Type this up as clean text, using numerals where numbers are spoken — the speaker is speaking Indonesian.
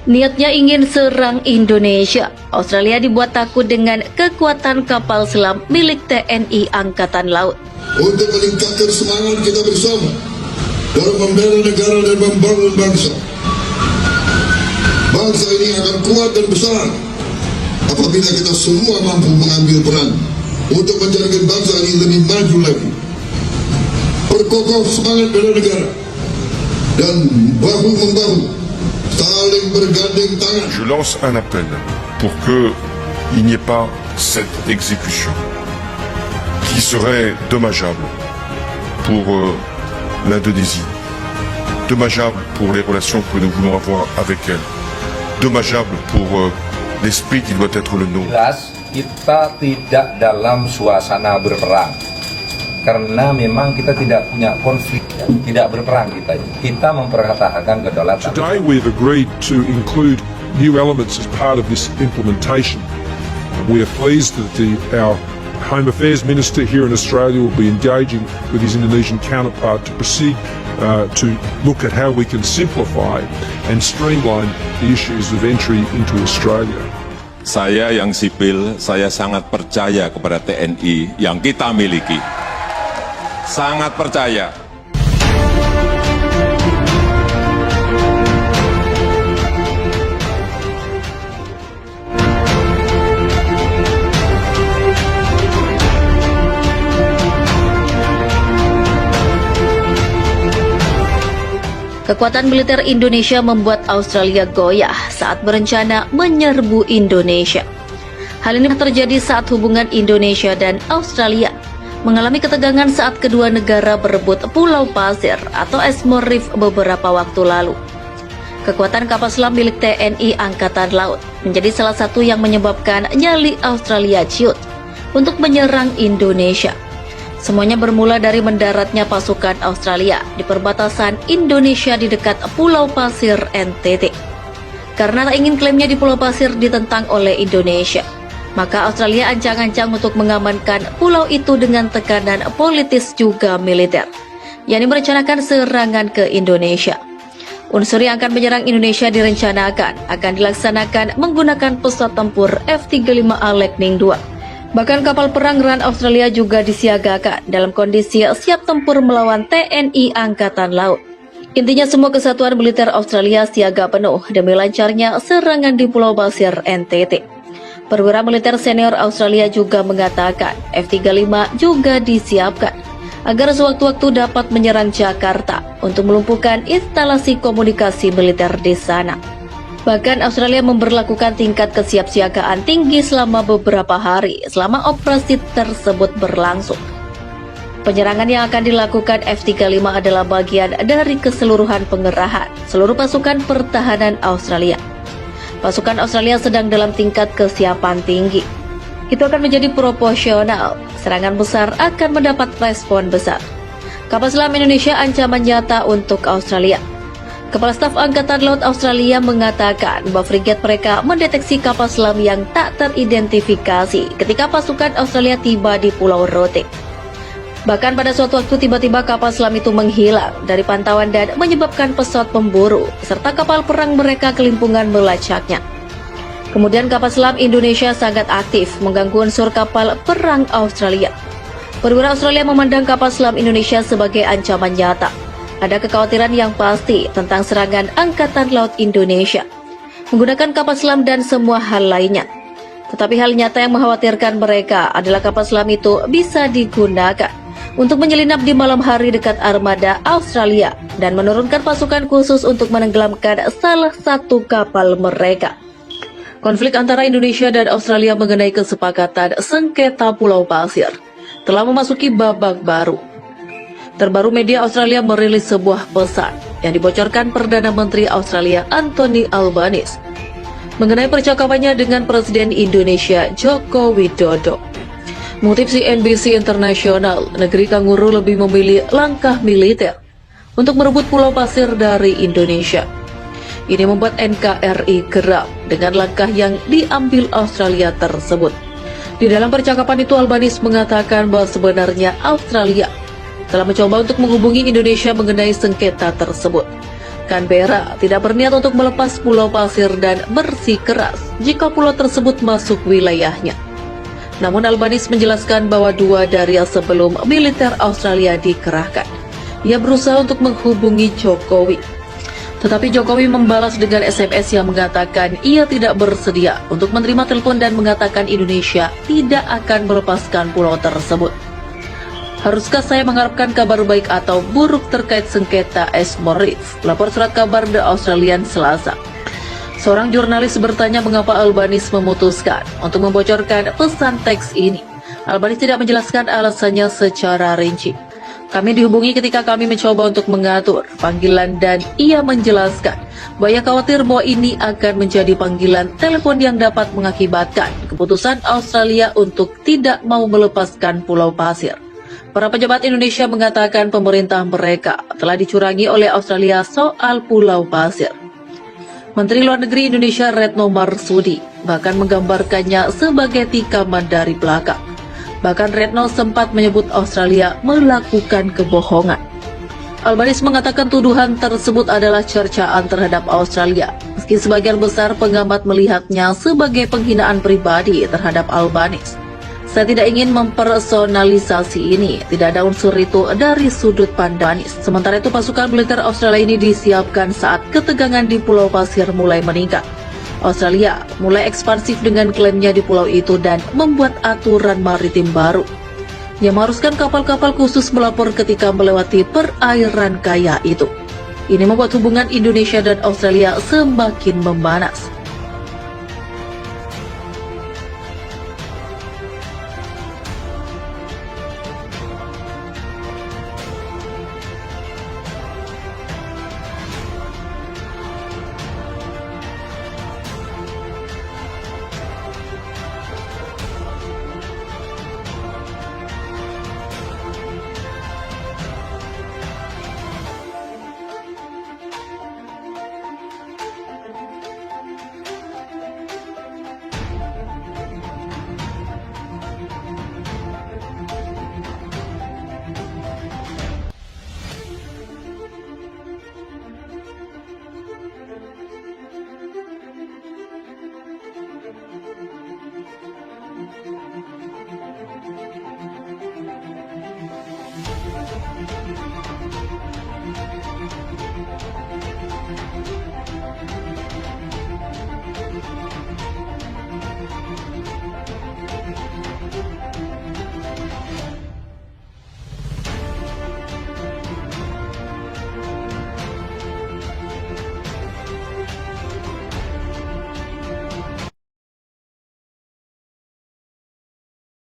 Niatnya ingin serang Indonesia. Australia dibuat takut dengan kekuatan kapal selam milik TNI Angkatan Laut. Untuk meningkatkan semangat kita bersama dalam membela negara dan membangun bangsa. Bangsa ini akan kuat dan besar apabila kita semua mampu mengambil peran untuk menjadikan bangsa ini lebih maju lagi. Perkokoh semangat bela negara dan bahu-membahu saling bergandeng tangan. Je lance un appel pour que il n'y ait pas cette exécution qui serait dommageable pour l'Indonésie, dommageable pour les relations que nous voulons avoir avec elle, dommageable pour l'esprit qui doit être le nôtre. Jelas kita tidak dalam suasana berperang karena memang kita tidak punya konflik, tidak berperang kita mempertahankan kedaulatan. Today we've agreed to include new elements as part of this implementation. We are pleased that our Home Affairs Minister here in Australia will be engaging with his Indonesian counterpart to proceed to look at how we can simplify and streamline the issues of entry into Australia. Saya yang sipil, saya sangat percaya kepada TNI yang kita miliki. Sangat percaya. Kekuatan militer Indonesia membuat Australia goyah saat berencana menyerbu Indonesia. Hal ini terjadi saat hubungan Indonesia dan Australia mengalami ketegangan saat kedua negara berebut Pulau Pasir atau Eshmore Reef beberapa waktu lalu. Kekuatan kapal selam milik TNI Angkatan Laut menjadi salah satu yang menyebabkan nyali Australia ciut untuk menyerang Indonesia. Semuanya bermula dari mendaratnya pasukan Australia di perbatasan Indonesia di dekat Pulau Pasir NTT. Karena tak ingin klaimnya di Pulau Pasir ditentang oleh Indonesia, maka Australia ancang-ancang untuk mengamankan pulau itu dengan tekanan politis juga militer, yakni merencanakan serangan ke Indonesia. Unsur yang akan menyerang Indonesia direncanakan akan dilaksanakan menggunakan pesawat tempur F-35A Lightning II. Bahkan kapal perang RAN Australia juga disiagakan dalam kondisi siap tempur melawan TNI Angkatan Laut. Intinya semua kesatuan militer Australia siaga penuh demi lancarnya serangan di Pulau Pasir NTT. Perwira militer senior Australia juga mengatakan F-35 juga disiapkan agar sewaktu-waktu dapat menyerang Jakarta untuk melumpuhkan instalasi komunikasi militer di sana. Bahkan Australia memberlakukan tingkat kesiapsiagaan tinggi selama beberapa hari selama operasi tersebut berlangsung. Penyerangan yang akan dilakukan F-35 adalah bagian dari keseluruhan pengerahan seluruh pasukan pertahanan Australia. Pasukan Australia sedang dalam tingkat kesiapan tinggi. Itu akan menjadi proporsional. Serangan besar akan mendapat respon besar. Kapal selam Indonesia ancaman nyata untuk Australia. Kepala Staf Angkatan Laut Australia mengatakan bahwa frigat mereka mendeteksi kapal selam yang tak teridentifikasi ketika pasukan Australia tiba di Pulau Rote. Bahkan pada suatu waktu tiba-tiba kapal selam itu menghilang dari pantauan dan menyebabkan pesawat pemburu serta kapal perang mereka kelimpungan melacaknya. Kemudian kapal selam Indonesia sangat aktif mengganggu unsur kapal perang Australia. Perwira Australia memandang kapal selam Indonesia sebagai ancaman nyata. Ada kekhawatiran yang pasti tentang serangan Angkatan Laut Indonesia menggunakan kapal selam dan semua hal lainnya. Tetapi hal nyata yang mengkhawatirkan mereka adalah kapal selam itu bisa digunakan untuk menyelinap di malam hari dekat armada Australia dan menurunkan pasukan khusus untuk menenggelamkan salah satu kapal mereka. Konflik antara Indonesia dan Australia mengenai kesepakatan sengketa Pulau Pasir telah memasuki babak baru. Terbaru media Australia merilis sebuah pesan yang dibocorkan Perdana Menteri Australia Anthony Albanese mengenai percakapannya dengan Presiden Indonesia Joko Widodo. Mengutip CNBC International, negeri kanguru lebih memilih langkah militer untuk merebut Pulau Pasir dari Indonesia. Ini membuat NKRI geram dengan langkah yang diambil Australia tersebut. Di dalam percakapan itu, Albanese mengatakan bahwa sebenarnya Australia telah mencoba untuk menghubungi Indonesia mengenai sengketa tersebut. Canberra tidak berniat untuk melepas Pulau Pasir dan bersikeras jika pulau tersebut masuk wilayahnya. Namun Albanese menjelaskan bahwa 2 hari sebelum militer Australia dikerahkan, ia berusaha untuk menghubungi Jokowi. Tetapi Jokowi membalas dengan SMS yang mengatakan ia tidak bersedia untuk menerima telepon dan mengatakan Indonesia tidak akan melepaskan pulau tersebut. Haruskah saya mengharapkan kabar baik atau buruk terkait sengketa Moritz? Lapor surat kabar The Australian Selasa. Seorang jurnalis bertanya mengapa Albanese memutuskan untuk membocorkan pesan teks ini. Albanese tidak menjelaskan alasannya secara rinci. Kami dihubungi ketika kami mencoba untuk mengatur panggilan dan ia menjelaskan bahwa ia khawatir bahwa ini akan menjadi panggilan telepon yang dapat mengakibatkan keputusan Australia untuk tidak mau melepaskan Pulau Pasir. Para pejabat Indonesia mengatakan pemerintah mereka telah dicurangi oleh Australia soal Pulau Pasir. Menteri Luar Negeri Indonesia Retno Marsudi bahkan menggambarkannya sebagai tikaman dari belakang. Bahkan Retno sempat menyebut Australia melakukan kebohongan. Albanese mengatakan tuduhan tersebut adalah cercaan terhadap Australia, meski sebagian besar pengamat melihatnya sebagai penghinaan pribadi terhadap Albanese. Saya tidak ingin mempersonalisasi ini, tidak ada unsur itu dari sudut pandang Albanese. Sementara itu pasukan militer Australia ini disiapkan saat ketegangan di Pulau Pasir mulai meningkat. Australia mulai ekspansif dengan klaimnya di pulau itu dan membuat aturan maritim baru yang mengharuskan kapal-kapal khusus melapor ketika melewati perairan kaya itu. Ini membuat hubungan Indonesia dan Australia semakin memanas.